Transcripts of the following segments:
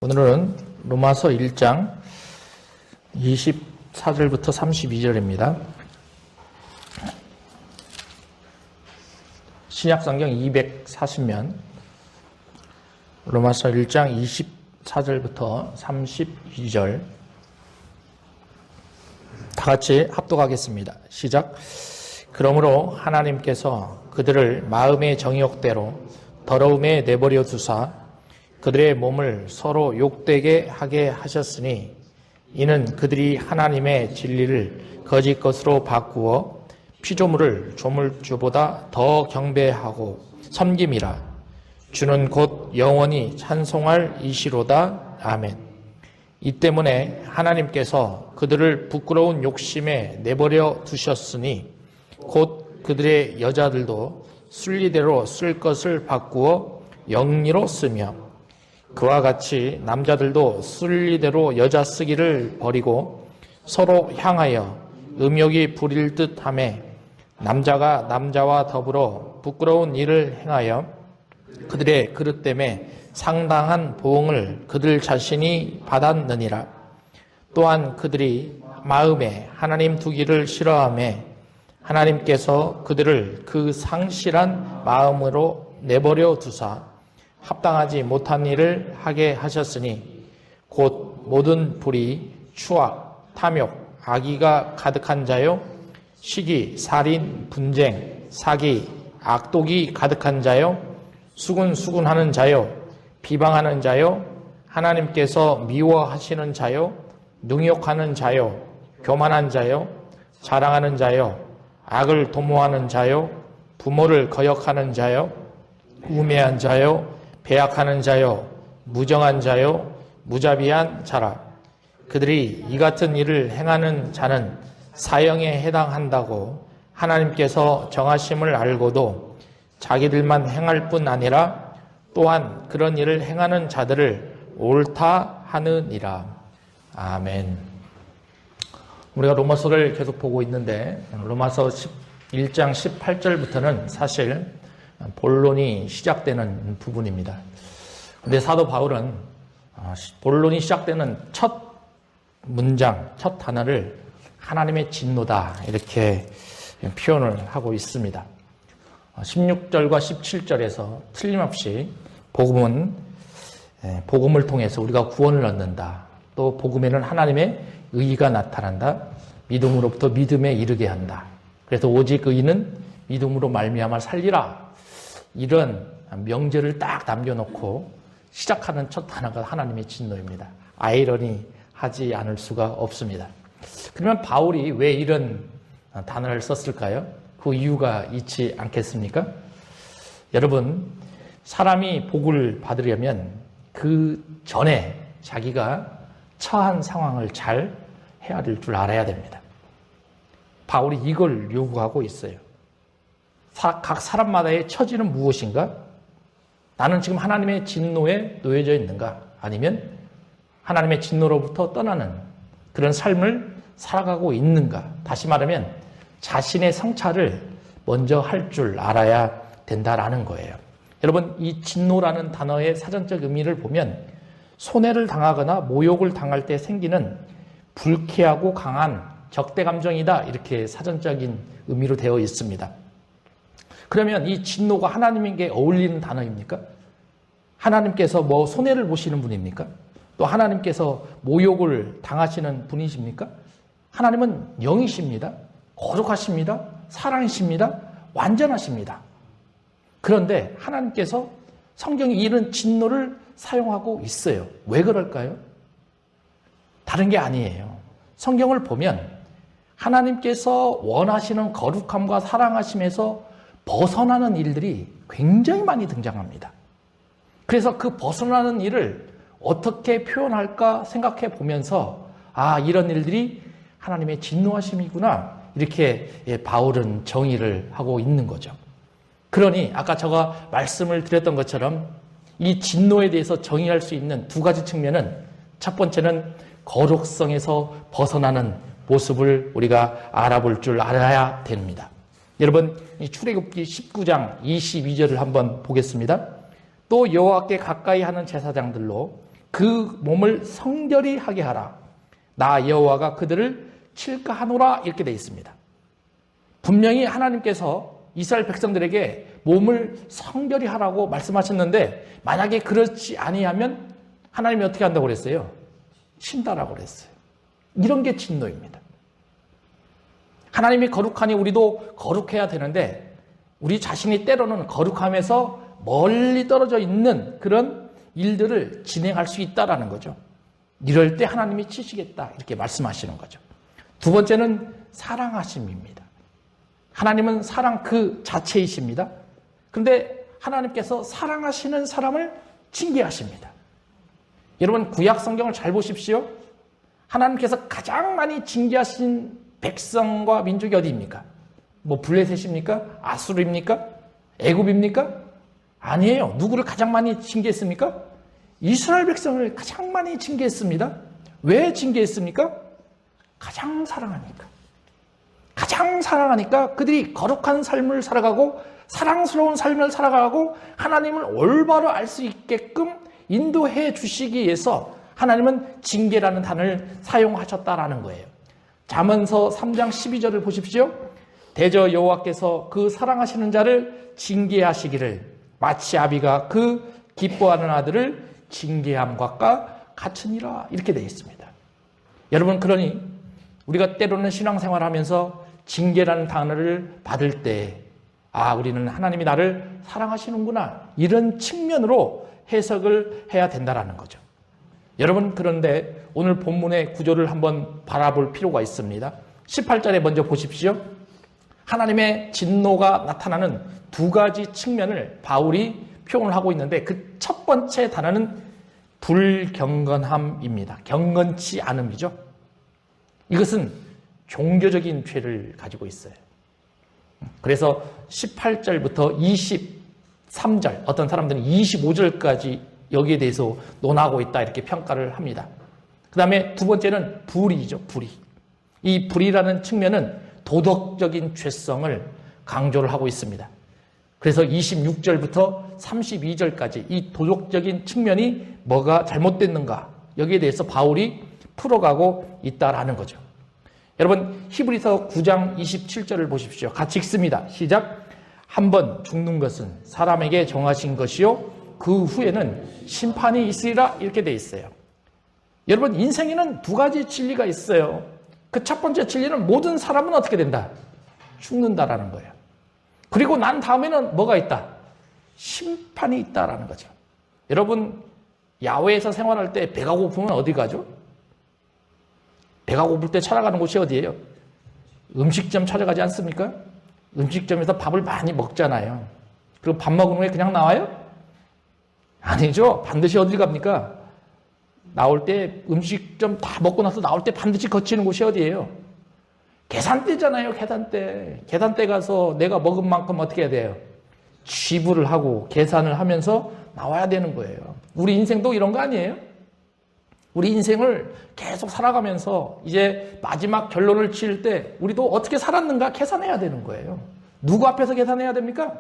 오늘은 로마서 1장 24절부터 32절입니다. 신약성경 240면 로마서 1장 24절부터 32절 다 같이 합독하겠습니다. 시작. 그러므로 하나님께서 그들을 마음의 정욕대로 더러움에 내버려 두사 그들의 몸을 서로 욕되게 하게 하셨으니 이는 그들이 하나님의 진리를 거짓 것으로 바꾸어 피조물을 조물주보다 더 경배하고 섬김이라. 주는 곧 영원히 찬송할 이시로다. 아멘. 이 때문에 하나님께서 그들을 부끄러운 욕심에 내버려 두셨으니 곧 그들의 여자들도 순리대로 쓸 것을 바꾸어 영리로 쓰며 그와 같이 남자들도 순리대로 여자 쓰기를 버리고 서로 향하여 음욕이 부릴 듯하며 남자가 남자와 더불어 부끄러운 일을 행하여 그들의 그릇 때문에 상당한 보응을 그들 자신이 받았느니라. 또한 그들이 마음에 하나님 두기를 싫어하며 하나님께서 그들을 그 상실한 마음으로 내버려 두사 합당하지 못한 일을 하게 하셨으니 곧 모든 불의, 추악, 탐욕, 악의가 가득한 자요 시기, 살인, 분쟁, 사기, 악독이 가득한 자요 수군수군하는 자요 비방하는 자요 하나님께서 미워하시는 자요 능욕하는 자요 교만한 자요 자랑하는 자요 악을 도모하는 자요 부모를 거역하는 자요 우매한 자요 배약하는 자요 무정한 자요 무자비한 자라. 그들이 이 같은 일을 행하는 자는 사형에 해당한다고 하나님께서 정하심을 알고도 자기들만 행할 뿐 아니라 또한 그런 일을 행하는 자들을 옳다 하느니라. 아멘. 우리가 로마서를 계속 보고 있는데 로마서 1장 18절부터는 사실 본론이 시작되는 부분입니다. 근데 사도 바울은 본론이 시작되는 첫 문장, 첫 단어를 하나님의 진노다 이렇게 표현을 하고 있습니다. 16절과 17절에서 틀림없이 복음은 복음을 통해서 우리가 구원을 얻는다. 또 복음에는 하나님의 의의가 나타난다. 믿음으로부터 믿음에 이르게 한다. 그래서 오직 의인은 믿음으로 말미암아 살리라. 이런 명제를 딱 남겨놓고 시작하는 첫 단어가 하나님의 진노입니다. 아이러니하지 않을 수가 없습니다. 그러면 바울이 왜 이런 단어를 썼을까요? 그 이유가 있지 않겠습니까? 여러분, 사람이 복을 받으려면 그 전에 자기가 처한 상황을 잘 헤아릴 줄 알아야 됩니다. 바울이 이걸 요구하고 있어요. 각 사람마다의 처지는 무엇인가? 나는 지금 하나님의 진노에 놓여져 있는가? 아니면 하나님의 진노로부터 떠나는 그런 삶을 살아가고 있는가? 다시 말하면 자신의 성찰을 먼저 할 줄 알아야 된다라는 거예요. 여러분, 이 진노라는 단어의 사전적 의미를 보면 손해를 당하거나 모욕을 당할 때 생기는 불쾌하고 강한 적대 감정이다. 이렇게 사전적인 의미로 되어 있습니다. 그러면 이 진노가 하나님에게 어울리는 단어입니까? 하나님께서 뭐 손해를 보시는 분입니까? 또 하나님께서 모욕을 당하시는 분이십니까? 하나님은 영이십니다. 거룩하십니다. 사랑이십니다. 완전하십니다. 그런데 하나님께서 성경이 이런 진노를 사용하고 있어요. 왜 그럴까요? 다른 게 아니에요. 성경을 보면 하나님께서 원하시는 거룩함과 사랑하심에서 벗어나는 일들이 굉장히 많이 등장합니다. 그래서 그 벗어나는 일을 어떻게 표현할까 생각해 보면서 이런 일들이 하나님의 진노하심이구나 이렇게 바울은 정의를 하고 있는 거죠. 그러니 아까 제가 말씀을 드렸던 것처럼 이 진노에 대해서 정의할 수 있는 두 가지 측면은 첫 번째는 거룩성에서 벗어나는 모습을 우리가 알아볼 줄 알아야 됩니다. 여러분, 출애굽기 19장 22절을 한번 보겠습니다. 또 여호와께 가까이 하는 제사장들로 그 몸을 성결히 하게 하라. 나 여호와가 그들을 칠까 하노라. 이렇게 되어 있습니다. 분명히 하나님께서 이스라엘 백성들에게 몸을 성결히 하라고 말씀하셨는데 만약에 그렇지 아니하면 하나님이 어떻게 한다고 그랬어요? 친다라고 그랬어요. 이런 게 진노입니다. 하나님이 거룩하니 우리도 거룩해야 되는데 우리 자신이 때로는 거룩함에서 멀리 떨어져 있는 그런 일들을 진행할 수 있다라는 거죠. 이럴 때 하나님이 치시겠다 이렇게 말씀하시는 거죠. 두 번째는 사랑하심입니다. 하나님은 사랑 그 자체이십니다. 그런데 하나님께서 사랑하시는 사람을 징계하십니다. 여러분 구약 성경을 잘 보십시오. 하나님께서 가장 많이 징계하신 백성과 민족이 어디입니까? 뭐 블레셋입니까? 아수르입니까? 애굽입니까? 아니에요. 누구를 가장 많이 징계했습니까? 이스라엘 백성을 가장 많이 징계했습니다. 왜 징계했습니까? 가장 사랑하니까. 가장 사랑하니까 그들이 거룩한 삶을 살아가고 사랑스러운 삶을 살아가고 하나님을 올바로 알 수 있게끔 인도해 주시기 위해서 하나님은 징계라는 단어를 사용하셨다라는 거예요. 잠언서 3장 12절을 보십시오. 대저 여호와께서 그 사랑하시는 자를 징계하시기를 마치 아비가 그 기뻐하는 아들을 징계함과 같으니라. 이렇게 되어 있습니다. 여러분 그러니 우리가 때로는 신앙생활하면서 징계라는 단어를 받을 때 우리는 하나님이 나를 사랑하시는구나 이런 측면으로 해석을 해야 된다는 거죠. 여러분 그런데 오늘 본문의 구조를 한번 바라볼 필요가 있습니다. 18절에 먼저 보십시오. 하나님의 진노가 나타나는 두 가지 측면을 바울이 표현을 하고 있는데 그 첫 번째 단어는 불경건함입니다. 경건치 않음이죠. 이것은 종교적인 죄를 가지고 있어요. 그래서 18절부터 23절, 어떤 사람들은 25절까지 여기에 대해서 논하고 있다 이렇게 평가를 합니다. 그 다음에 두 번째는 불의죠. 불의. 이 불의라는 측면은 도덕적인 죄성을 강조를 하고 있습니다. 그래서 26절부터 32절까지 이 도덕적인 측면이 뭐가 잘못됐는가 여기에 대해서 바울이 풀어가고 있다라는 거죠. 여러분 히브리서 9장 27절을 보십시오. 같이 읽습니다. 시작. 한 번 죽는 것은 사람에게 정하신 것이요 그 후에는 심판이 있으리라 이렇게 돼 있어요. 여러분 인생에는 두 가지 진리가 있어요. 그 첫 번째 진리는 모든 사람은 어떻게 된다? 죽는다라는 거예요. 그리고 난 다음에는 뭐가 있다? 심판이 있다라는 거죠. 여러분 야외에서 생활할 때 배가 고프면 어디 가죠? 배가 고플 때 찾아가는 곳이 어디예요? 음식점 찾아가지 않습니까? 음식점에서 밥을 많이 먹잖아요. 그리고 밥 먹은 후에 그냥 나와요? 아니죠. 반드시 어디 갑니까? 나올 때 음식점 다 먹고 나서 나올 때 반드시 거치는 곳이 어디예요? 계산대잖아요. 계산대. 계산대 가서 내가 먹은 만큼 어떻게 해야 돼요? 지불을 하고 계산을 하면서 나와야 되는 거예요. 우리 인생도 이런 거 아니에요? 우리 인생을 계속 살아가면서 이제 마지막 결론을 지을 때 우리도 어떻게 살았는가 계산해야 되는 거예요. 누구 앞에서 계산해야 됩니까?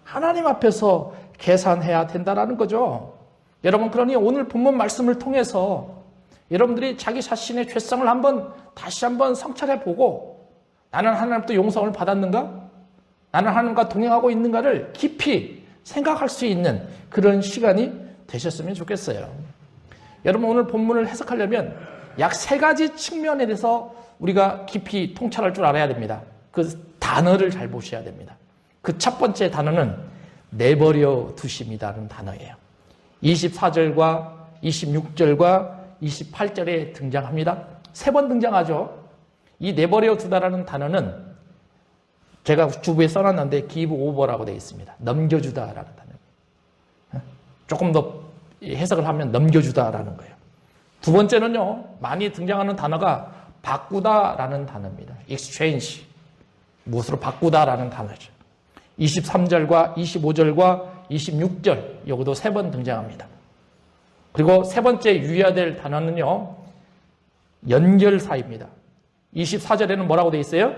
하나님 앞에서 계산해야 된다라는 거죠. 여러분 그러니 오늘 본문 말씀을 통해서 여러분들이 자기 자신의 죄성을 다시 한번 성찰해보고 나는 하나님부터 용서를 받았는가? 나는 하나님과 동행하고 있는가를 깊이 생각할 수 있는 그런 시간이 되셨으면 좋겠어요. 여러분 오늘 본문을 해석하려면 약 3가지 측면에 대해서 우리가 깊이 통찰할 줄 알아야 됩니다. 그 단어를 잘 보셔야 됩니다. 그 첫 번째 단어는 내버려 두심이라는 단어예요. 24절과 26절과 28절에 등장합니다. 3번 등장하죠. 이 내버려 두다라는 단어는 제가 주부에 써놨는데 give over라고 되어 있습니다. 넘겨주다라는 단어. 조금 더 해석을 하면 넘겨주다라는 거예요. 두 번째는요, 많이 등장하는 단어가 바꾸다라는 단어입니다. exchange. 무엇으로 바꾸다라는 단어죠. 23절과 25절과 26절, 여기도 3번 등장합니다. 그리고 세 번째 유의해야 될 단어는요, 연결사입니다. 24절에는 뭐라고 되어 있어요?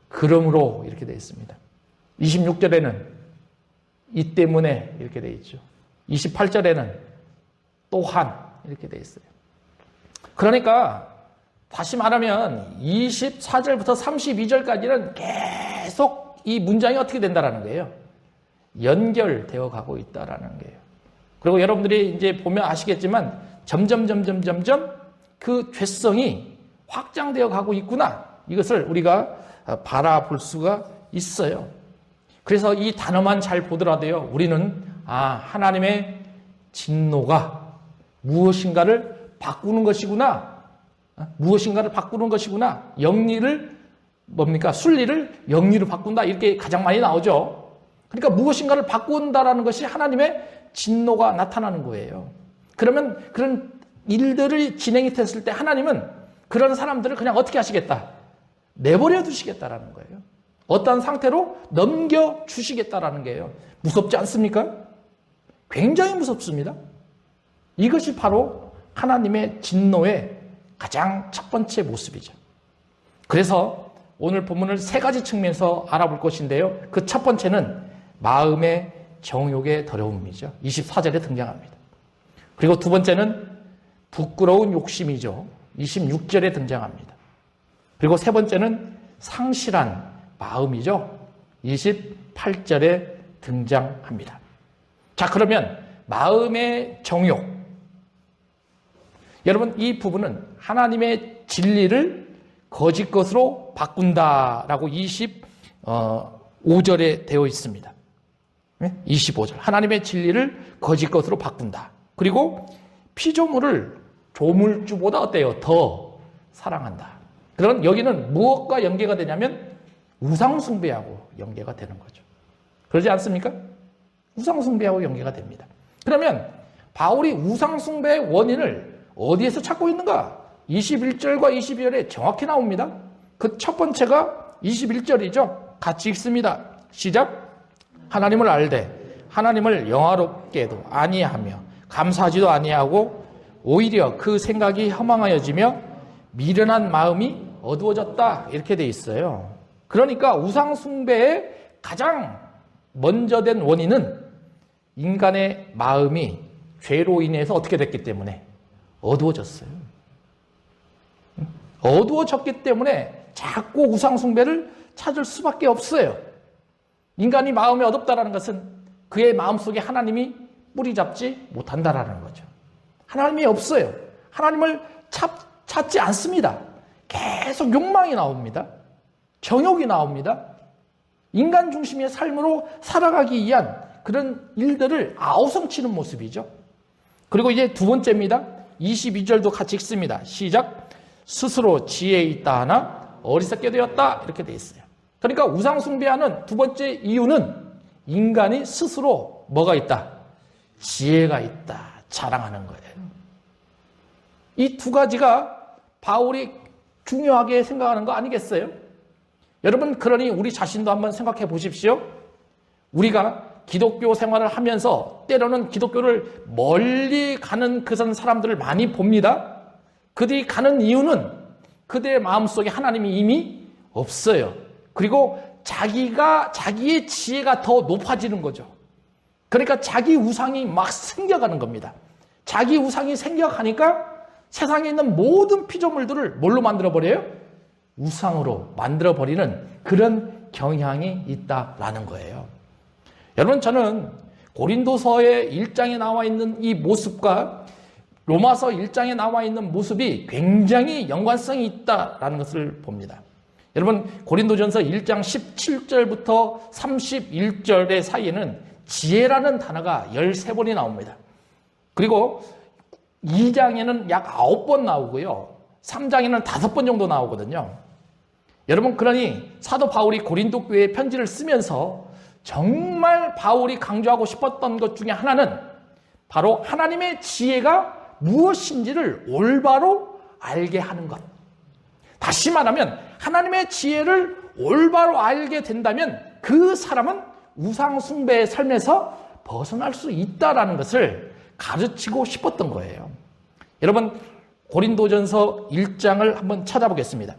그러므로 이렇게 되어 있습니다. 26절에는 이 때문에 이렇게 되어 있죠. 28절에는 또한 이렇게 돼 있어요. 그러니까 다시 말하면 24절부터 32절까지는 계속 이 문장이 어떻게 된다라는 거예요. 연결되어 가고 있다라는 거예요. 그리고 여러분들이 이제 보면 아시겠지만 점점 그 죄성이 확장되어 가고 있구나. 이것을 우리가 바라볼 수가 있어요. 그래서 이 단어만 잘 보더라도요. 우리는 하나님의 진노가 무엇인가를 바꾸는 것이구나. 무엇인가를 바꾸는 것이구나. 영리를 뭡니까? 순리를 영리로 바꾼다. 이렇게 가장 많이 나오죠. 그러니까 무엇인가를 바꾼다라는 것이 하나님의 진노가 나타나는 거예요. 그러면 그런 일들이 진행이 됐을 때 하나님은 그런 사람들을 그냥 어떻게 하시겠다? 내버려 두시겠다라는 거예요. 어떠한 상태로 넘겨주시겠다라는 거예요. 무섭지 않습니까? 굉장히 무섭습니다. 이것이 바로 하나님의 진노의 가장 첫 번째 모습이죠. 그래서 오늘 본문을 세 가지 측면에서 알아볼 것인데요. 그 첫 번째는 마음의 정욕의 더러움이죠. 24절에 등장합니다. 그리고 두 번째는 부끄러운 욕심이죠. 26절에 등장합니다. 그리고 세 번째는 상실한 마음이죠. 28절에 등장합니다. 자, 그러면 마음의 정욕. 여러분, 이 부분은 하나님의 진리를 거짓 것으로 바꾼다라고 25절에 되어 있습니다. 25절. 하나님의 진리를 거짓 것으로 바꾼다. 그리고 피조물을 조물주보다 어때요? 더 사랑한다. 그런 여기는 무엇과 연계가 되냐면 우상숭배하고 연계가 되는 거죠. 그러지 않습니까? 우상숭배하고 연계가 됩니다. 그러면 바울이 우상숭배의 원인을 어디에서 찾고 있는가? 21절과 22절에 정확히 나옵니다. 그 첫 번째가 21절이죠. 같이 읽습니다. 시작. 하나님을 알되 하나님을 영화롭게도 아니하며 감사하지도 아니하고 오히려 그 생각이 허망하여지며 미련한 마음이 어두워졌다. 이렇게 돼 있어요. 그러니까 우상숭배의 가장 먼저 된 원인은 인간의 마음이 죄로 인해서 어떻게 됐기 때문에 어두워졌어요. 어두워졌기 때문에 자꾸 우상숭배를 찾을 수밖에 없어요. 인간이 마음이 어둡다는 것은 그의 마음속에 하나님이 뿌리 잡지 못한다라는 거죠. 하나님이 없어요. 하나님을 찾지 않습니다. 계속 욕망이 나옵니다. 정욕이 나옵니다. 인간 중심의 삶으로 살아가기 위한 그런 일들을 아우성치는 모습이죠. 그리고 이제 두 번째입니다. 22절도 같이 읽습니다. 시작. 스스로 지혜 있다 하나 어리석게 되었다. 이렇게 돼 있어요. 그러니까 우상숭배하는 두 번째 이유는 인간이 스스로 뭐가 있다? 지혜가 있다. 자랑하는 거예요. 이 두 가지가 바울이 중요하게 생각하는 거 아니겠어요? 여러분, 그러니 우리 자신도 한번 생각해 보십시오. 우리가 기독교 생활을 하면서 때로는 기독교를 멀리 가는 그런 사람들을 많이 봅니다. 그들이 가는 이유는 그들의 마음속에 하나님이 이미 없어요. 그리고 자기의 지혜가 더 높아지는 거죠. 그러니까 자기 우상이 막 생겨가는 겁니다. 자기 우상이 생겨가니까 세상에 있는 모든 피조물들을 뭘로 만들어버려요? 우상으로 만들어버리는 그런 경향이 있다라는 거예요. 여러분, 저는 고린도서의 1장에 나와 있는 이 모습과 로마서 1장에 나와 있는 모습이 굉장히 연관성이 있다라는 것을 봅니다. 여러분, 고린도전서 1장 17절부터 31절의 사이에는 지혜라는 단어가 13번이 나옵니다. 그리고 2장에는 약 9번 나오고요. 3장에는 5번 정도 나오거든요. 여러분, 그러니 사도 바울이 고린도 교회에 편지를 쓰면서 정말 바울이 강조하고 싶었던 것 중에 하나는 바로 하나님의 지혜가 무엇인지를 올바로 알게 하는 것. 다시 말하면 하나님의 지혜를 올바로 알게 된다면 그 사람은 우상숭배의 삶에서 벗어날 수 있다는 것을 가르치고 싶었던 거예요. 여러분, 고린도전서 1장을 한번 찾아보겠습니다.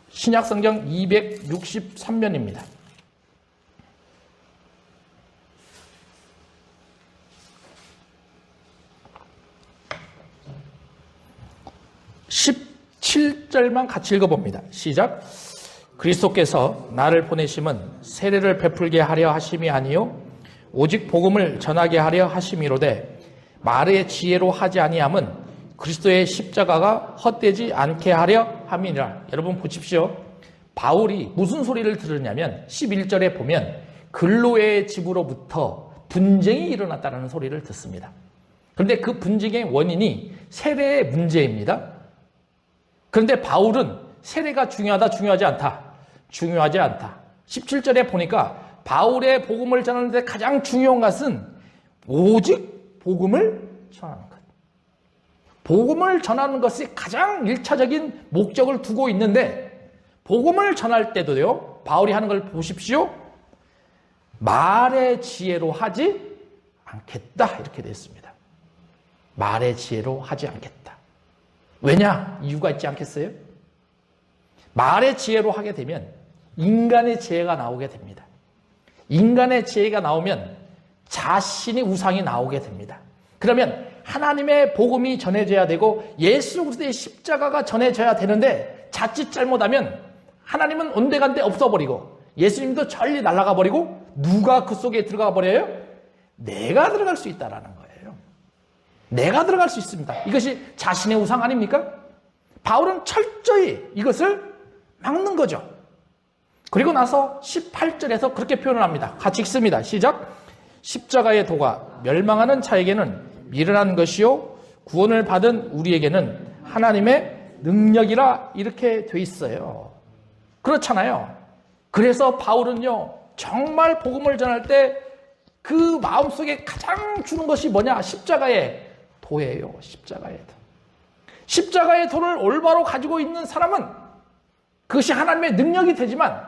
신약성경 263면입니다. 7절만 같이 읽어봅니다. 시작. 그리스도께서 나를 보내심은 세례를 베풀게 하려 하심이 아니요 오직 복음을 전하게 하려 하심이로되 말의 지혜로 하지 아니함은 그리스도의 십자가가 헛되지 않게 하려 함이니라. 여러분 보십시오. 바울이 무슨 소리를 들으냐면 11절에 보면 근로의 집으로부터 분쟁이 일어났다는 소리를 듣습니다. 그런데 그 분쟁의 원인이 세례의 문제입니다. 그런데 바울은 세례가 중요하다, 중요하지 않다. 중요하지 않다. 17절에 보니까 바울의 복음을 전하는데 가장 중요한 것은 오직 복음을 전하는 것. 복음을 전하는 것이 가장 1차적인 목적을 두고 있는데 복음을 전할 때도요. 바울이 하는 걸 보십시오. 말의 지혜로 하지 않겠다. 이렇게 되어 있습니다. 말의 지혜로 하지 않겠다. 왜냐? 이유가 있지 않겠어요? 말의 지혜로 하게 되면 인간의 지혜가 나오게 됩니다. 인간의 지혜가 나오면 자신의 우상이 나오게 됩니다. 그러면 하나님의 복음이 전해져야 되고 예수 그리스도의 십자가가 전해져야 되는데 자칫 잘못하면 하나님은 온데간데 없어버리고 예수님도 전리 날아가 버리고 누가 그 속에 들어가 버려요? 내가 들어갈 수 있다라는 거예요. 내가 들어갈 수 있습니다. 이것이 자신의 우상 아닙니까? 바울은 철저히 이것을 막는 거죠. 그리고 나서 18절에서 그렇게 표현을 합니다. 같이 읽습니다. 시작. 십자가의 도가 멸망하는 자에게는 미련한 것이요 구원을 받은 우리에게는 하나님의 능력이라 이렇게 돼 있어요. 그렇잖아요. 그래서 바울은요 정말 복음을 전할 때 그 마음속에 가장 주는 것이 뭐냐? 십자가의 도예요. 십자가의 도. 십자가의 도를 올바로 가지고 있는 사람은 그것이 하나님의 능력이 되지만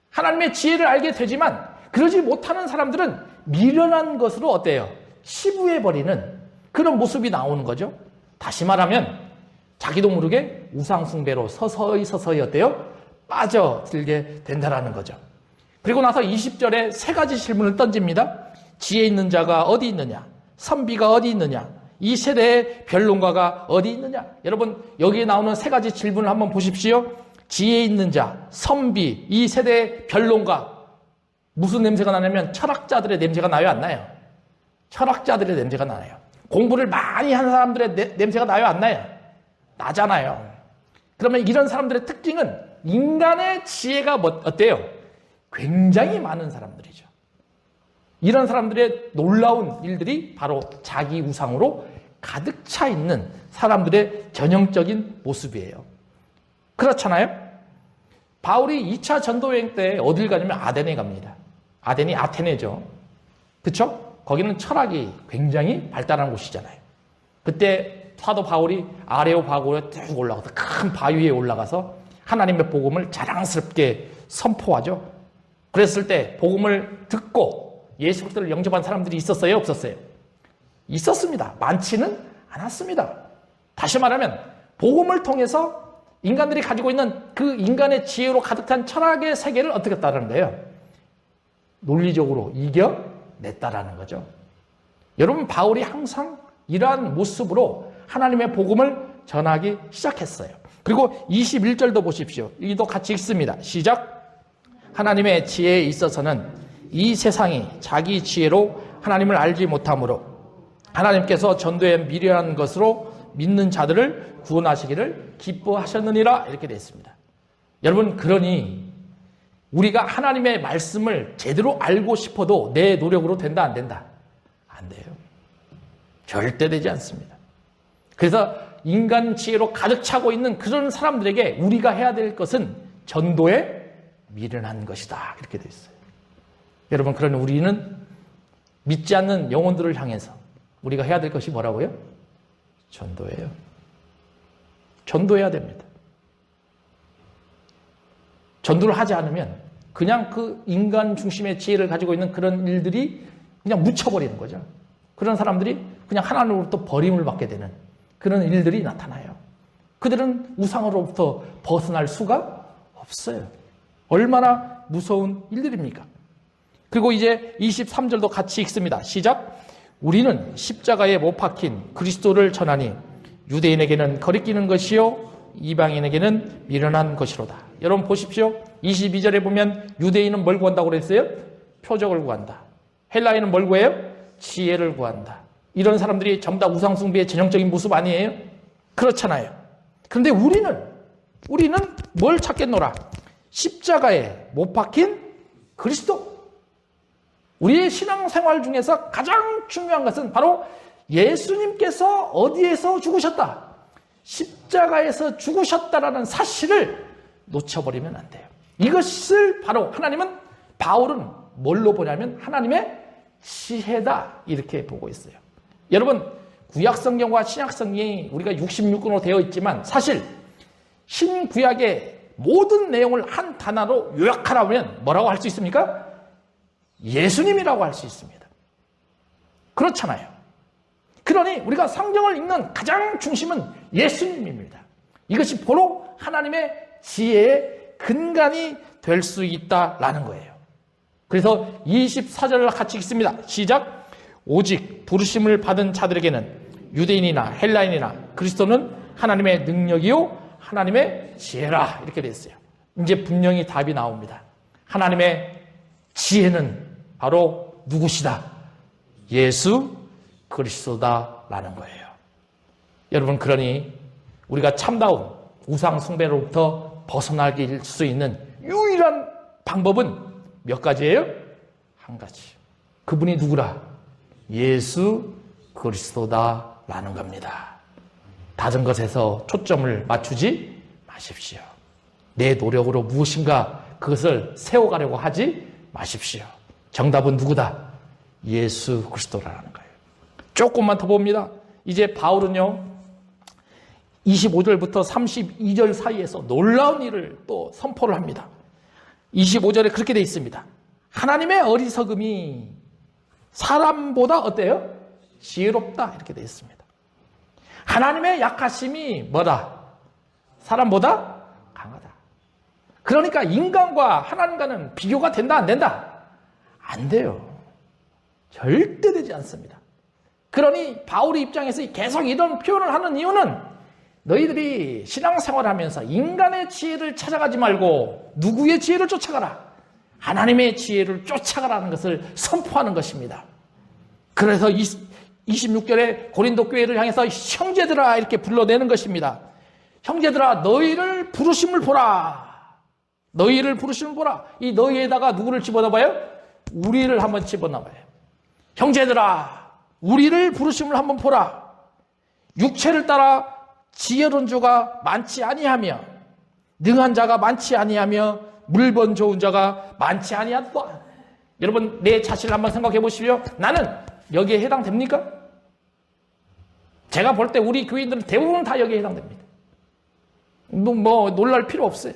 하나님의 지혜를 알게 되지만 그러지 못하는 사람들은 미련한 것으로 어때요? 치부해버리는 그런 모습이 나오는 거죠. 다시 말하면 자기도 모르게 우상숭배로 서서히 어때요? 빠져들게 된다는 거죠. 그리고 나서 20절에 세 가지 질문을 던집니다. 지혜 있는 자가 어디 있느냐? 선비가 어디 있느냐? 이 세대의 변론가가 어디 있느냐? 여러분 여기에 나오는 세 가지 질문을 한번 보십시오. 지혜 있는 자, 선비, 이 세대의 변론가. 무슨 냄새가 나냐면 철학자들의 냄새가 나요, 안 나요? 철학자들의 냄새가 나요. 공부를 많이 한 사람들의 냄새가 나요, 안 나요? 나잖아요. 그러면 이런 사람들의 특징은 인간의 지혜가 어때요? 굉장히 많은 사람들이죠. 이런 사람들의 놀라운 일들이 바로 자기 우상으로 가득 차 있는 사람들의 전형적인 모습이에요. 그렇잖아요? 바울이 2차 전도여행 때 어딜 가냐면 아덴에 갑니다. 아덴이 아테네죠. 그렇죠? 거기는 철학이 굉장히 발달한 곳이잖아요. 그때 사도 바울이 아레오파고에 쭉 올라가서 큰 바위 위에 올라가서 하나님의 복음을 자랑스럽게 선포하죠. 그랬을 때 복음을 듣고 예수 그리스도를 영접한 사람들이 있었어요? 없었어요? 있었습니다. 많지는 않았습니다. 다시 말하면 복음을 통해서 인간들이 가지고 있는 그 인간의 지혜로 가득 찬 철학의 세계를 어떻게 했다는 거예요? 논리적으로 이겨냈다라는 거죠. 여러분 바울이 항상 이러한 모습으로 하나님의 복음을 전하기 시작했어요. 그리고 21절도 보십시오. 여기도 같이 읽습니다. 시작. 하나님의 지혜에 있어서는 이 세상이 자기 지혜로 하나님을 알지 못하므로 하나님께서 전도에 미련한 것으로 믿는 자들을 구원하시기를 기뻐하셨느니라 이렇게 되어 있습니다. 여러분 그러니 우리가 하나님의 말씀을 제대로 알고 싶어도 내 노력으로 된다 안 된다? 안 돼요. 절대 되지 않습니다. 그래서 인간 지혜로 가득 차고 있는 그런 사람들에게 우리가 해야 될 것은 전도에 미련한 것이다 이렇게 되어 있어요. 여러분 그런 우리는 믿지 않는 영혼들을 향해서 우리가 해야 될 것이 뭐라고요? 전도예요. 전도해야 됩니다. 전도를 하지 않으면 그냥 그 인간 중심의 지혜를 가지고 있는 그런 일들이 그냥 묻혀버리는 거죠. 그런 사람들이 그냥 하나님으로부터 버림을 받게 되는 그런 일들이 나타나요. 그들은 우상으로부터 벗어날 수가 없어요. 얼마나 무서운 일들입니까? 그리고 이제 23절도 같이 읽습니다. 시작. 우리는 십자가에 못 박힌 그리스도를 전하니 유대인에게는 거리끼는 것이요 이방인에게는 미련한 것이로다. 여러분 보십시오. 22절에 보면 유대인은 뭘 구한다고 그랬어요? 표적을 구한다. 헬라인은 뭘 구해요? 지혜를 구한다. 이런 사람들이 전부 다 우상숭배의 전형적인 모습 아니에요? 그렇잖아요. 그런데 우리는 뭘 찾겠노라? 십자가에 못 박힌 그리스도. 우리의 신앙생활 중에서 가장 중요한 것은 바로 예수님께서 어디에서 죽으셨다? 십자가에서 죽으셨다라는 사실을 놓쳐버리면 안 돼요. 이것을 바로 바울은 뭘로 보냐면 하나님의 지혜다 이렇게 보고 있어요. 여러분 구약성경과 신약성경이 우리가 66권으로 되어 있지만 사실 신구약의 모든 내용을 한 단어로 요약하라면 뭐라고 할 수 있습니까? 예수님이라고 할 수 있습니다. 그렇잖아요. 그러니 우리가 성경을 읽는 가장 중심은 예수님입니다. 이것이 바로 하나님의 지혜의 근간이 될 수 있다라는 거예요. 그래서 24절을 같이 읽습니다. 시작. 오직 부르심을 받은 자들에게는 유대인이나 헬라인이나 그리스도는 하나님의 능력이요 하나님의 지혜라 이렇게 되어 있어요. 이제 분명히 답이 나옵니다. 하나님의 지혜는 바로 누구시다? 예수 그리스도다라는 거예요. 여러분 그러니 우리가 참다운 우상 숭배로부터 벗어나길 수 있는 유일한 방법은 몇 가지예요? 한 가지. 그분이 누구라? 예수 그리스도다라는 겁니다. 다른 것에서 초점을 맞추지 마십시오. 내 노력으로 무엇인가 그것을 세워가려고 하지 마십시오. 정답은 누구다? 예수 그리스도라는 거예요. 조금만 더 봅니다. 이제 바울은요 25절부터 32절 사이에서 놀라운 일을 또 선포를 합니다. 25절에 그렇게 되어 있습니다. 하나님의 어리석음이 사람보다 어때요? 지혜롭다 이렇게 되어 있습니다. 하나님의 약하심이 뭐다? 사람보다 강하다. 그러니까 인간과 하나님과는 비교가 된다 안 된다? 안 돼요. 절대 되지 않습니다. 그러니 바울의 입장에서 계속 이런 표현을 하는 이유는 너희들이 신앙생활을 하면서 인간의 지혜를 찾아가지 말고 누구의 지혜를 쫓아가라. 하나님의 지혜를 쫓아가라는 것을 선포하는 것입니다. 그래서 26절에 고린도 교회를 향해서 형제들아 이렇게 불러내는 것입니다. 형제들아 너희를 부르심을 보라. 너희를 부르심을 보라. 이 너희에다가 누구를 집어넣어봐요? 우리를 한번 집어넣어봐요. 형제들아 우리를 부르심을 한번 보라. 육체를 따라 지혜로운 자가 많지 아니하며 능한 자가 많지 아니하며 물번 좋은 자가 많지 아니하다. 여러분 내 자신을 한번 생각해 보시오. 나는 여기에 해당됩니까? 제가 볼 때 우리 교인들은 대부분 다 여기에 해당됩니다. 뭐 놀랄 필요 없어요.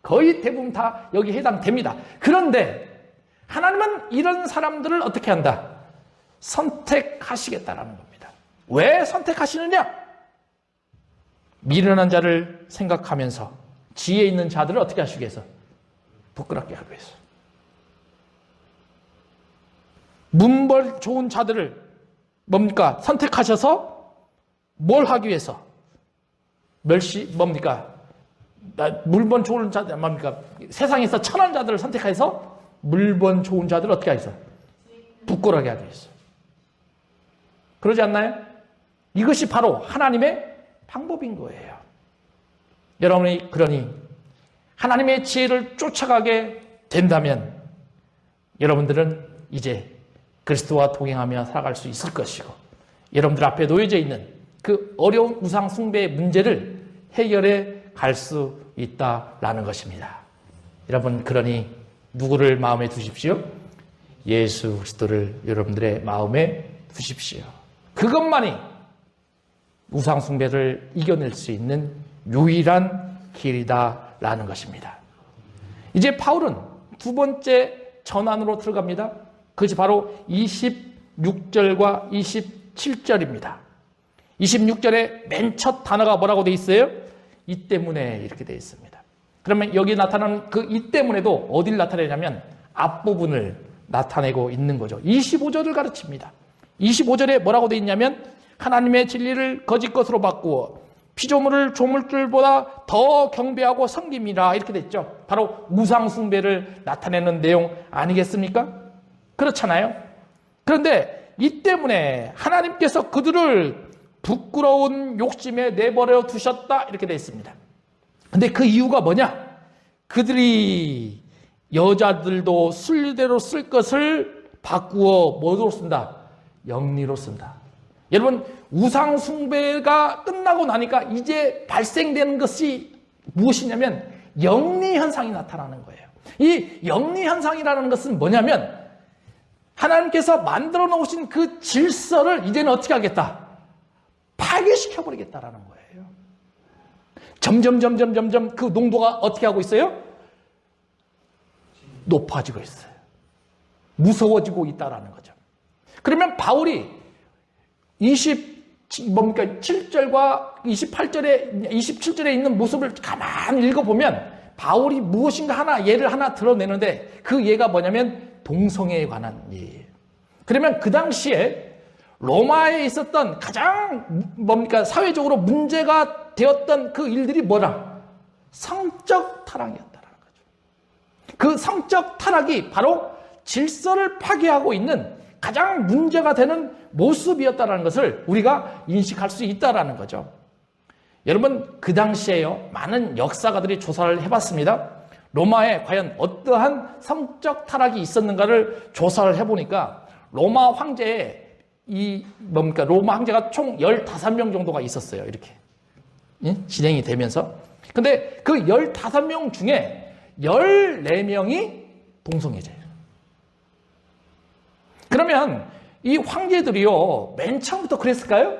거의 대부분 다 여기에 해당됩니다. 그런데 하나님은 이런 사람들을 어떻게 한다? 선택하시겠다라는 겁니다. 왜 선택하시느냐? 미련한 자를 생각하면서 지혜 있는 자들을 어떻게 하시기 위해서? 부끄럽게 하기 위해서. 문벌 좋은 자들을 뭡니까? 선택하셔서 뭘 하기 위해서? 뭡니까? 물번 좋은 자들 뭡니까? 세상에서 천한 자들을 선택해서 물번 좋은 자들을 어떻게 하기 위해서? 부끄럽게 하기 위해서. 그러지 않나요? 이것이 바로 하나님의 방법인 거예요. 여러분이 그러니 하나님의 지혜를 쫓아가게 된다면 여러분들은 이제 그리스도와 동행하며 살아갈 수 있을 것이고 여러분들 앞에 놓여져 있는 그 어려운 우상 숭배의 문제를 해결해 갈 수 있다라는 것입니다. 여러분 그러니 누구를 마음에 두십시오? 예수 그리스도를 여러분들의 마음에 두십시오. 그것만이 우상 숭배를 이겨낼 수 있는 유일한 길이다라는 것입니다. 이제 바울은 두 번째 전환으로 들어갑니다. 그것이 바로 26절과 27절입니다. 26절에 맨 첫 단어가 뭐라고 되어 있어요? 이 때문에 이렇게 되어 있습니다. 그러면 여기 나타나는 그 이 때문에도 어딜 나타내냐면 앞부분을 나타내고 있는 거죠. 25절을 가르칩니다. 25절에 뭐라고 되어 있냐면 하나님의 진리를 거짓 것으로 바꾸어 피조물을 조물들보다 더 경배하고 섬김이라 이렇게 됐죠. 바로 우상 숭배를 나타내는 내용 아니겠습니까? 그렇잖아요. 그런데 이 때문에 하나님께서 그들을 부끄러운 욕심에 내버려 두셨다 이렇게 되어 있습니다. 근데 그 이유가 뭐냐? 그들이 여자들도 순리대로 쓸 것을 바꾸어 뭐로 쓴다? 영리로 쓴다. 여러분, 우상 숭배가 끝나고 나니까 이제 발생되는 것이 무엇이냐면 영리 현상이 나타나는 거예요. 이 영리 현상이라는 것은 뭐냐면 하나님께서 만들어 놓으신 그 질서를 이제는 어떻게 하겠다? 파괴시켜 버리겠다라는 거예요. 점점 그 농도가 어떻게 하고 있어요? 높아지고 있어요. 무서워지고 있다라는 거죠. 그러면 바울이 7절과 27절에 있는 모습을 가만히 읽어보면 바울이 무엇인가 예를 하나 드러내는데 그 예가 뭐냐면 동성애에 관한 예예요. 그러면 그 당시에 로마에 있었던 가장 사회적으로 문제가 되었던 그 일들이 뭐라? 성적 타락이었다라는 거죠. 그 성적 타락이 바로 질서를 파괴하고 있는 가장 문제가 되는 모습이었다는 것을 우리가 인식할 수 있다는 거죠. 여러분, 그 당시에요, 많은 역사가들이 조사를 해봤습니다. 로마에 과연 어떠한 성적 타락이 있었는가를 조사를 해보니까 로마 황제에 로마 황제가 총 15명 정도가 있었어요. 이렇게 진행이 되면서. 근데 그 15명 중에 14명이 동성애자예요. 그러면 이 황제들이요, 맨 처음부터 그랬을까요?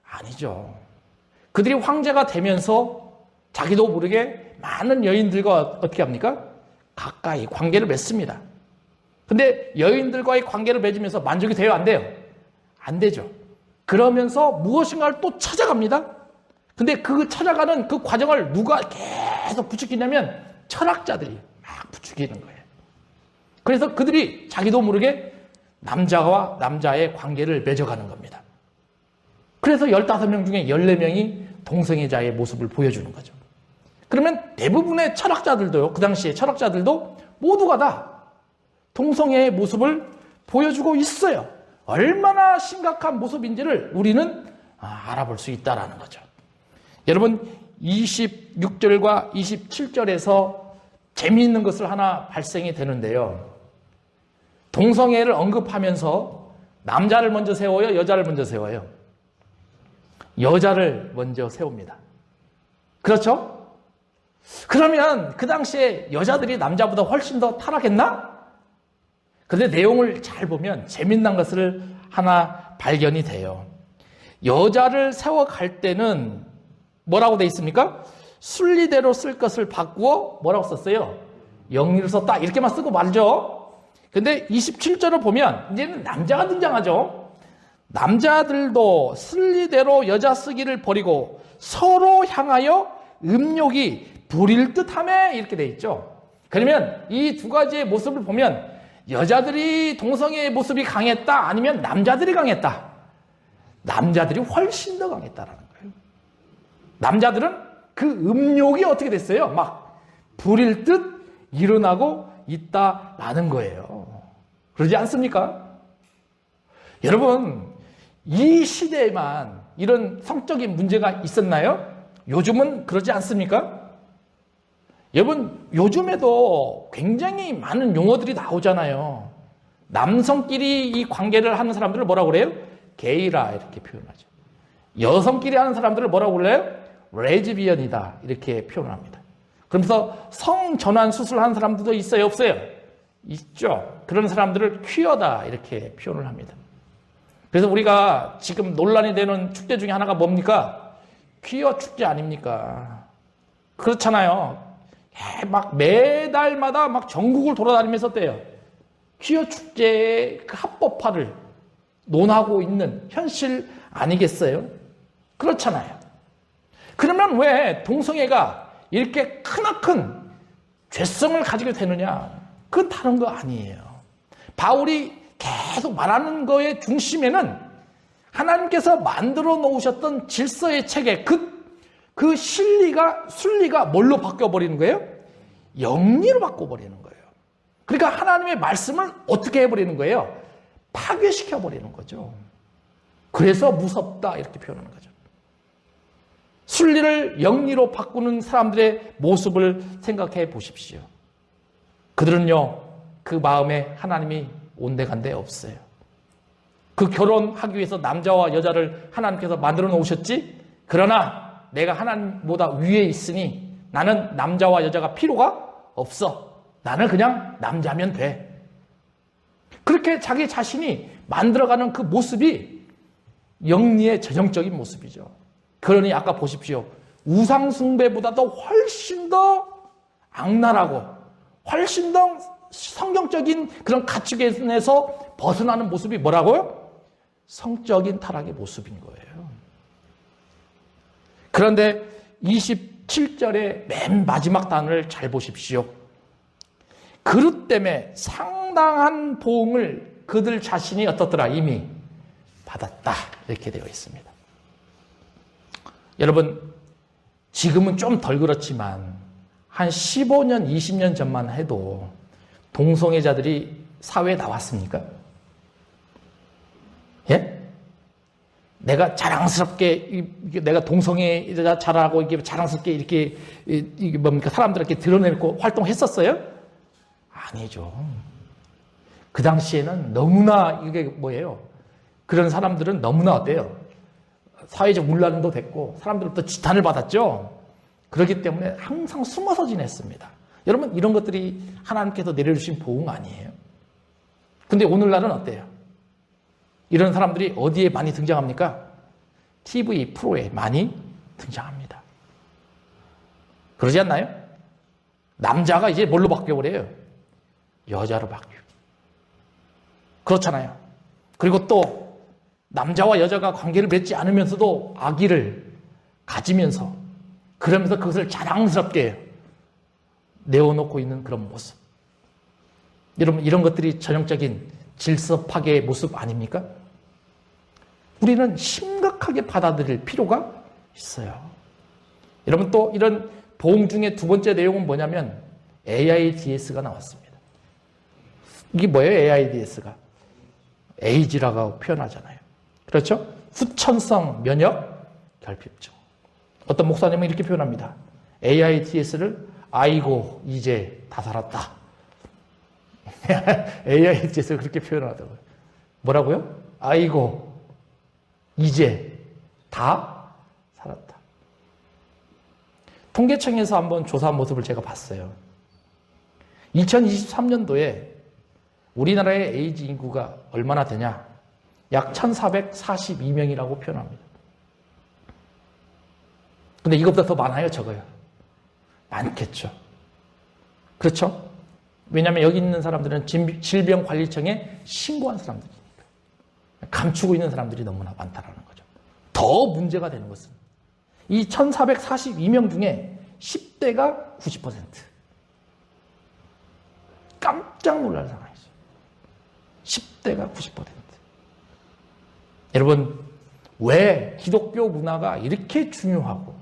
아니죠. 그들이 황제가 되면서 자기도 모르게 많은 여인들과 어떻게 합니까? 가까이 관계를 맺습니다. 근데 여인들과의 관계를 맺으면서 만족이 돼요? 안 돼요? 안 되죠. 그러면서 무엇인가를 또 찾아갑니다. 근데 그 찾아가는 그 과정을 누가 계속 부추기냐면 철학자들이 막 부추기는 거예요. 그래서 그들이 자기도 모르게 남자와 남자의 관계를 맺어가는 겁니다. 그래서 15명 중에 14명이 동성애자의 모습을 보여주는 거죠. 그러면 대부분의 철학자들도요, 그 당시에 철학자들도 모두가 다 동성애의 모습을 보여주고 있어요. 얼마나 심각한 모습인지를 우리는 알아볼 수 있다는 거죠. 여러분, 26절과 27절에서 재미있는 것을 하나 발생이 되는데요. 동성애를 언급하면서 남자를 먼저 세워요? 여자를 먼저 세워요? 여자를 먼저 세웁니다. 그렇죠? 그러면 그 당시에 여자들이 남자보다 훨씬 더 타락했나? 그런데 내용을 잘 보면 재미난 것을 하나 발견이 돼요. 여자를 세워갈 때는 뭐라고 돼 있습니까? 순리대로 쓸 것을 바꾸어 뭐라고 썼어요? 영리로 썼다. 이렇게만 쓰고 말죠. 근데 27절을 보면 이제는 남자가 등장하죠. 남자들도 순리대로 여자 쓰기를 버리고 서로 향하여 음욕이 부릴 듯하며 이렇게 돼 있죠. 그러면 이 두 가지의 모습을 보면 여자들이 동성애의 모습이 강했다, 아니면 남자들이 강했다? 남자들이 훨씬 더 강했다라는 거예요. 남자들은 그 음욕이 어떻게 됐어요? 막 부릴 듯 일어나고 있다라는 거예요. 그러지 않습니까? 여러분, 이 시대에만 이런 성적인 문제가 있었나요? 요즘은 그러지 않습니까? 여러분, 요즘에도 굉장히 많은 용어들이 나오잖아요. 남성끼리 이 관계를 하는 사람들을 뭐라고 그래요? 게이라 이렇게 표현하죠. 여성끼리 하는 사람들을 뭐라고 그래요? 레즈비언이다 이렇게 표현합니다. 그러면서 성전환 수술하는 사람들도 있어요? 없어요? 있죠. 그런 사람들을 퀴어다 이렇게 표현을 합니다. 그래서 우리가 지금 논란이 되는 축제 중에 하나가 뭡니까? 퀴어 축제 아닙니까? 그렇잖아요. 막 매달마다 막 전국을 돌아다니면서 때요. 퀴어 축제의 그 합법화를 논하고 있는 현실 아니겠어요? 그렇잖아요. 그러면 왜 동성애가 이렇게 크나큰 죄성을 가지게 되느냐? 그건 다른 거 아니에요. 바울이 계속 말하는 거의 중심에는 하나님께서 만들어 놓으셨던 질서의 체계, 그 그 순리가 뭘로 바뀌어버리는 거예요? 영리로 바꿔버리는 거예요. 그러니까 하나님의 말씀을 어떻게 해버리는 거예요? 파괴시켜버리는 거죠. 그래서 무섭다 이렇게 표현하는 거죠. 순리를 영리로 바꾸는 사람들의 모습을 생각해 보십시오. 그들은요, 그 마음에 하나님이 온데간데 없어요. 그 결혼하기 위해서 남자와 여자를 하나님께서 만들어 놓으셨지? 그러나 내가 하나님보다 위에 있으니 나는 남자와 여자가 필요가 없어. 나는 그냥 남자면 돼. 그렇게 자기 자신이 만들어가는 그 모습이 영리의 전형적인 모습이죠. 그러니 아까 보십시오. 우상숭배보다도 훨씬 더 악랄하고 훨씬 더 성경적인 그런 가치관에서 벗어나는 모습이 뭐라고요? 성적인 타락의 모습인 거예요. 그런데 27절의 맨 마지막 단을 잘 보십시오. 그릇 때문에 상당한 보응을 그들 자신이 어떻더라? 이미 받았다. 이렇게 되어 있습니다. 여러분, 지금은 좀 덜 그렇지만 한 15년, 20년 전만 해도 동성애자들이 사회에 나왔습니까? 예? 내가 자랑스럽게, 내가 동성애자 잘하고, 이게 자랑스럽게 이게 뭡니까? 사람들에게 드러내고 활동했었어요? 아니죠. 그 당시에는 너무나 이게 뭐예요? 그런 사람들은 너무나 어때요? 사회적 문란도 됐고, 사람들로부터 지탄을 받았죠? 그렇기 때문에 항상 숨어서 지냈습니다. 여러분, 이런 것들이 하나님께서 내려주신 보응 아니에요? 근데 오늘날은 어때요? 이런 사람들이 어디에 많이 등장합니까? TV 프로에 많이 등장합니다. 그러지 않나요? 남자가 이제 뭘로 바뀌어버려요? 여자로 바뀌고. 그렇잖아요. 그리고 또 남자와 여자가 관계를 맺지 않으면서도 아기를 가지면서 그러면서 그것을 자랑스럽게 내어놓고 있는 그런 모습. 여러분, 이런 것들이 전형적인 질서 파괴의 모습 아닙니까? 우리는 심각하게 받아들일 필요가 있어요. 여러분, 또 이런 보응 중에 두 번째 내용은 뭐냐면 AIDS가 나왔습니다. 이게 뭐예요? AIDS가? 에이즈라고 표현하잖아요. 그렇죠? 후천성 면역 결핍증. 어떤 목사님은 이렇게 표현합니다. AIDS를 아이고 이제 다 살았다. AIDS를 그렇게 표현하더라고요. 뭐라고요? 아이고 이제 다 살았다. 통계청에서 한번 조사한 모습을 제가 봤어요. 2023년도에 우리나라의 에이즈 인구가 얼마나 되냐? 약 1442명이라고 표현합니다. 근데 이것보다 더 많아요, 적어요? 많겠죠. 그렇죠? 왜냐하면 여기 있는 사람들은 질병관리청에 신고한 사람들이니까. 감추고 있는 사람들이 너무나 많다는 거죠. 더 문제가 되는 것은 이 1442명 중에 10대가 90%. 깜짝 놀랄 상황이죠. 10대가 90%. 여러분, 왜 기독교 문화가 이렇게 중요하고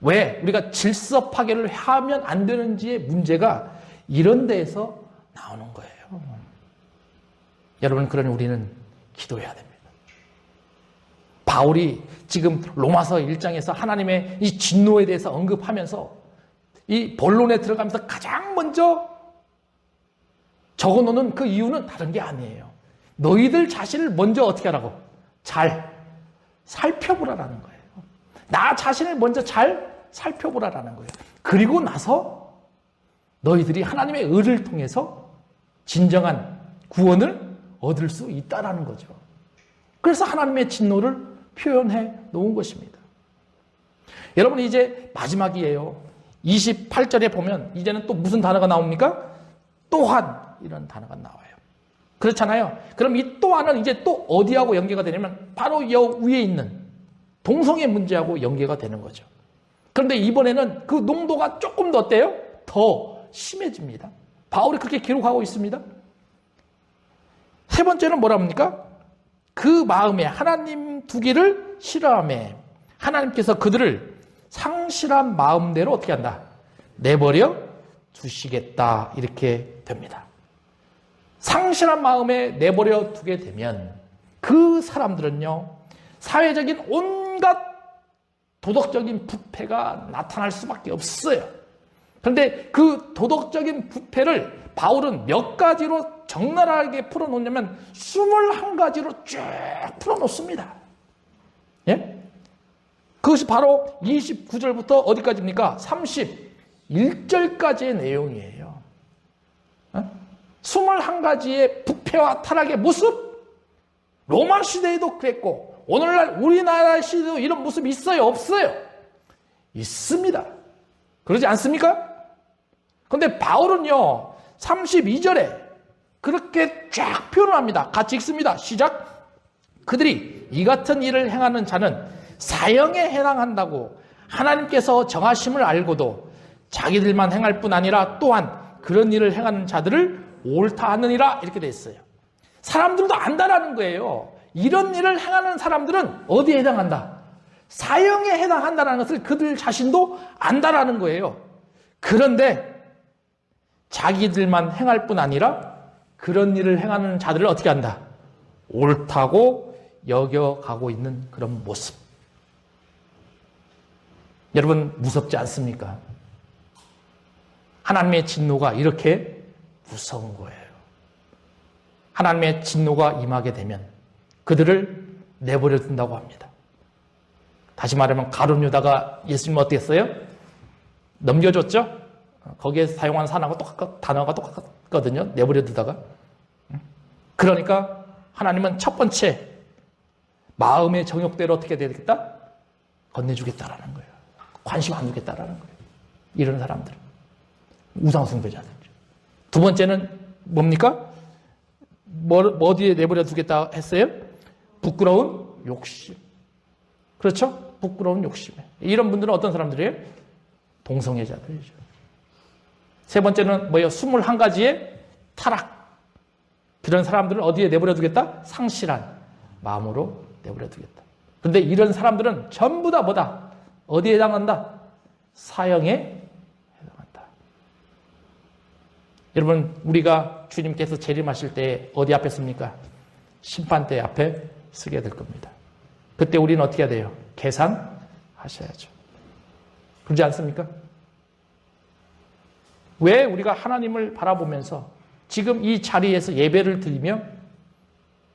왜 우리가 질서 파괴를 하면 안 되는지의 문제가 이런 데에서 나오는 거예요. 여러분, 그러니 우리는 기도해야 됩니다. 바울이 지금 로마서 1장에서 하나님의 이 진노에 대해서 언급하면서 이 본론에 들어가면서 가장 먼저 적어놓는 그 이유는 다른 게 아니에요. 너희들 자신을 먼저 어떻게 하라고? 잘 살펴보라라는 거예요. 나 자신을 먼저 잘 살펴보라라는 거예요. 그리고 나서 너희들이 하나님의 의를 통해서 진정한 구원을 얻을 수 있다라는 거죠. 그래서 하나님의 진노를 표현해 놓은 것입니다. 여러분, 이제 마지막이에요. 28절에 보면 이제는 또 무슨 단어가 나옵니까? 또한 이런 단어가 나와요. 그렇잖아요. 그럼 이 또한은 이제 또 어디하고 연계가 되냐면 바로 여 위에 있는 동성애 문제하고 연계가 되는 거죠. 그런데 이번에는 그 농도가 조금 더 어때요? 더 심해집니다. 바울이 그렇게 기록하고 있습니다. 세 번째는 뭐라 합니까? 그 마음에 하나님 두기를 싫어하며 하나님께서 그들을 상실한 마음대로 어떻게 한다? 내버려 두시겠다. 이렇게 됩니다. 상실한 마음에 내버려 두게 되면 그 사람들은요, 사회적인 온갖 도덕적인 부패가 나타날 수밖에 없어요. 그런데 그 도덕적인 부패를 바울은 몇 가지로 적나라하게 풀어놓냐면 21가지로 쭉 풀어놓습니다. 예? 그것이 바로 29절부터 어디까지입니까? 31절까지의 내용이에요. 21가지의 부패와 타락의 모습, 로마 시대에도 그랬고 오늘날 우리나라 시대도 이런 모습이 있어요? 없어요? 있습니다. 그러지 않습니까? 그런데 바울은요 32절에 그렇게 쫙 표현을 합니다. 같이 읽습니다. 시작. 그들이 이 같은 일을 행하는 자는 사형에 해당한다고 하나님께서 정하심을 알고도 자기들만 행할 뿐 아니라 또한 그런 일을 행하는 자들을 옳다 하느니라. 이렇게 돼 있어요. 사람들도 안다라는 거예요. 이런 일을 행하는 사람들은 어디에 해당한다? 사형에 해당한다는 것을 그들 자신도 안다라는 거예요. 그런데 자기들만 행할 뿐 아니라 그런 일을 행하는 자들을 어떻게 한다? 옳다고 여겨가고 있는 그런 모습. 여러분 무섭지 않습니까? 하나님의 진노가 이렇게 무서운 거예요. 하나님의 진노가 임하게 되면 그들을 내버려 둔다고 합니다. 다시 말하면 가룟 유다가 예수님 어떻게 했어요? 넘겨줬죠? 거기에 사용한 단어가 똑같거든요. 내버려 두다가. 그러니까 하나님은 첫 번째 마음의 정욕대로 어떻게 되겠다? 건네주겠다라는 거예요. 관심 안 두겠다라는 거예요. 이런 사람들. 우상숭배자들. 두 번째는 뭡니까? 어디에 내버려 두겠다 했어요? 부끄러운 욕심. 그렇죠? 부끄러운 욕심에. 이런 분들은 어떤 사람들이에요? 동성애자들이죠. 세 번째는 뭐예요? 21가지의 타락. 그런 사람들을 어디에 내버려 두겠다? 상실한 마음으로 내버려 두겠다. 그런데 이런 사람들은 전부 다 뭐다? 어디에 해당한다? 사형에 해당한다. 여러분, 우리가 주님께서 재림하실 때 어디 앞에 씁니까? 심판대 앞에 서게 될 겁니다. 그때 우리는 어떻게 해야 돼요? 계산하셔야죠. 그러지 않습니까? 왜 우리가 하나님을 바라보면서 지금 이 자리에서 예배를 드리며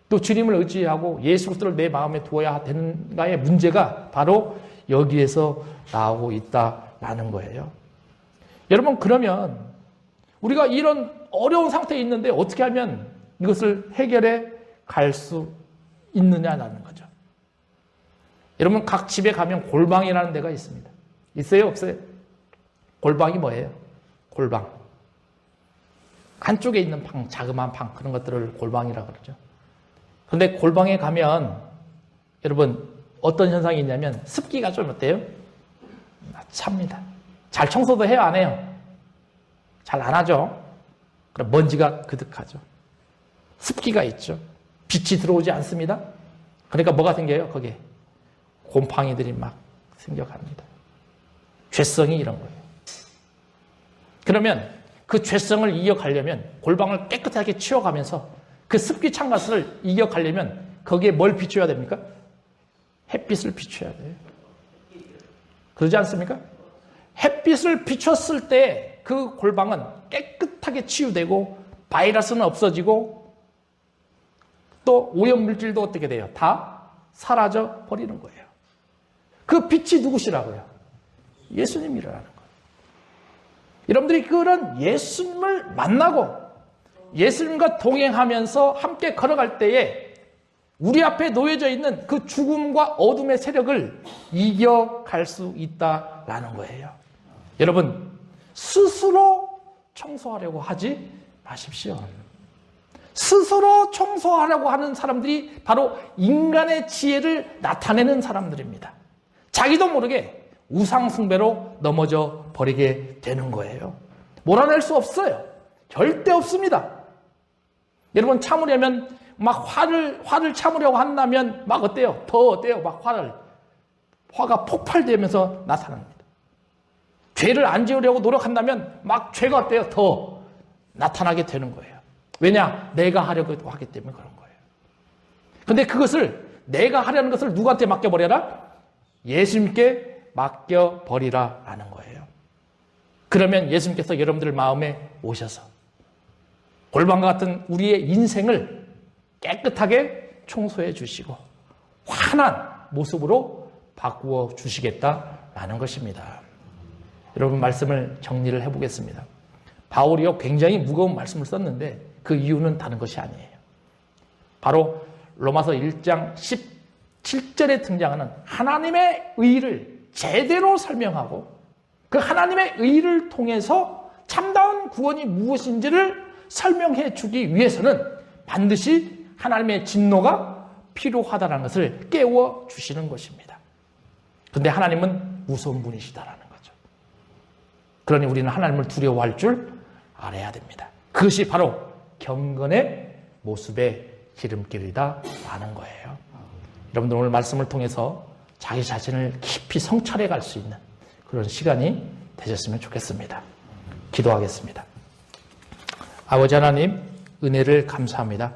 또 주님을 의지하고 예수 그리스도를 내 마음에 두어야 되는가의 문제가 바로 여기에서 나오고 있다라는 거예요. 여러분, 그러면 우리가 이런 어려운 상태에 있는데 어떻게 하면 이것을 해결해 갈 수 있느냐라는 거죠. 여러분, 각 집에 가면 골방이라는 데가 있습니다. 있어요? 없어요? 골방이 뭐예요? 골방. 한쪽에 있는 방, 자그마한 방, 그런 것들을 골방이라고 그러죠. 그런데 골방에 가면 여러분 어떤 현상이 있냐면 습기가 좀 어때요? 찹니다. 잘 청소도 해요? 안 해요? 잘 안 하죠? 그럼 먼지가 그득하죠. 습기가 있죠. 빛이 들어오지 않습니다. 그러니까 뭐가 생겨요? 거기에 곰팡이들이 막 생겨갑니다. 죄성이 이런 거예요. 그러면 그 죄성을 이겨가려면 골방을 깨끗하게 치워가면서 그 습기 찬 것을 이겨가려면 거기에 뭘 비춰야 됩니까? 햇빛을 비춰야 돼요. 그러지 않습니까? 햇빛을 비췄을 때 그 골방은 깨끗하게 치유되고 바이러스는 없어지고 또 오염물질도 어떻게 돼요? 다 사라져 버리는 거예요. 그 빛이 누구시라고요? 예수님이라는 거예요. 여러분들이 그런 예수님을 만나고 예수님과 동행하면서 함께 걸어갈 때에 우리 앞에 놓여져 있는 그 죽음과 어둠의 세력을 이겨갈 수 있다라는 거예요. 여러분, 스스로 청소하려고 하지 마십시오. 스스로 청소하려고 하는 사람들이 바로 인간의 지혜를 나타내는 사람들입니다. 자기도 모르게 우상숭배로 넘어져 버리게 되는 거예요. 몰아낼 수 없어요. 절대 없습니다. 여러분, 참으려면 막 화를 참으려고 한다면 막 어때요? 더 어때요? 막 화가 폭발되면서 나타납니다. 죄를 안 지으려고 노력한다면 막 죄가 어때요? 더 나타나게 되는 거예요. 왜냐? 내가 하려고 하기 때문에 그런 거예요. 근데 그것을 내가 하려는 것을 누구한테 맡겨버려라? 예수님께 맡겨버리라 라는 거예요. 그러면 예수님께서 여러분들 마음에 오셔서 골방과 같은 우리의 인생을 깨끗하게 청소해 주시고 환한 모습으로 바꾸어 주시겠다라는 것입니다. 여러분, 말씀을 정리를 해보겠습니다. 바울이요 굉장히 무거운 말씀을 썼는데 그 이유는 다른 것이 아니에요. 바로 로마서 1장 17절에 등장하는 하나님의 의를 제대로 설명하고 그 하나님의 의를 통해서 참다운 구원이 무엇인지를 설명해 주기 위해서는 반드시 하나님의 진노가 필요하다는 것을 깨워 주시는 것입니다. 그런데 하나님은 무서운 분이시다라는 거죠. 그러니 우리는 하나님을 두려워할 줄 알아야 됩니다. 그것이 바로 경건의 모습의 기름길이다 라는 거예요. 여러분들 오늘 말씀을 통해서 자기 자신을 깊이 성찰해 갈 수 있는 그런 시간이 되셨으면 좋겠습니다. 기도하겠습니다. 아버지 하나님, 은혜를 감사합니다.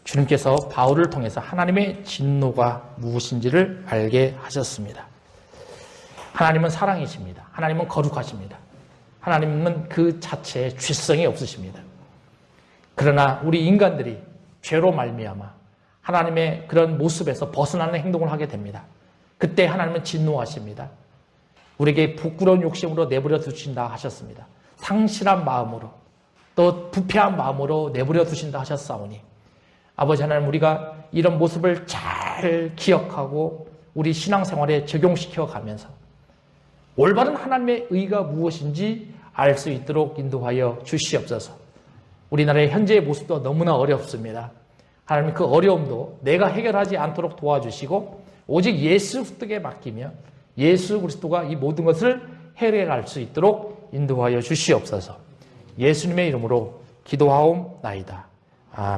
주님께서 바울을 통해서 하나님의 진노가 무엇인지를 알게 하셨습니다. 하나님은 사랑이십니다. 하나님은 거룩하십니다. 하나님은 그 자체에 죄성이 없으십니다. 그러나 우리 인간들이 죄로 말미암아 하나님의 그런 모습에서 벗어나는 행동을 하게 됩니다. 그때 하나님은 진노하십니다. 우리에게 부끄러운 욕심으로 내버려 두신다 하셨습니다. 상실한 마음으로 또 부패한 마음으로 내버려 두신다 하셨사오니 아버지 하나님, 우리가 이런 모습을 잘 기억하고 우리 신앙생활에 적용시켜 가면서 올바른 하나님의 의가 무엇인지 알 수 있도록 인도하여 주시옵소서. 우리나라의 현재의 모습도 너무나 어렵습니다. 하나님, 그 어려움도 내가 해결하지 않도록 도와주시고 오직 예수 그리스도께 맡기며 예수 그리스도가 이 모든 것을 해결할 수 있도록 인도하여 주시옵소서. 예수님의 이름으로 기도하옵나이다. 아멘.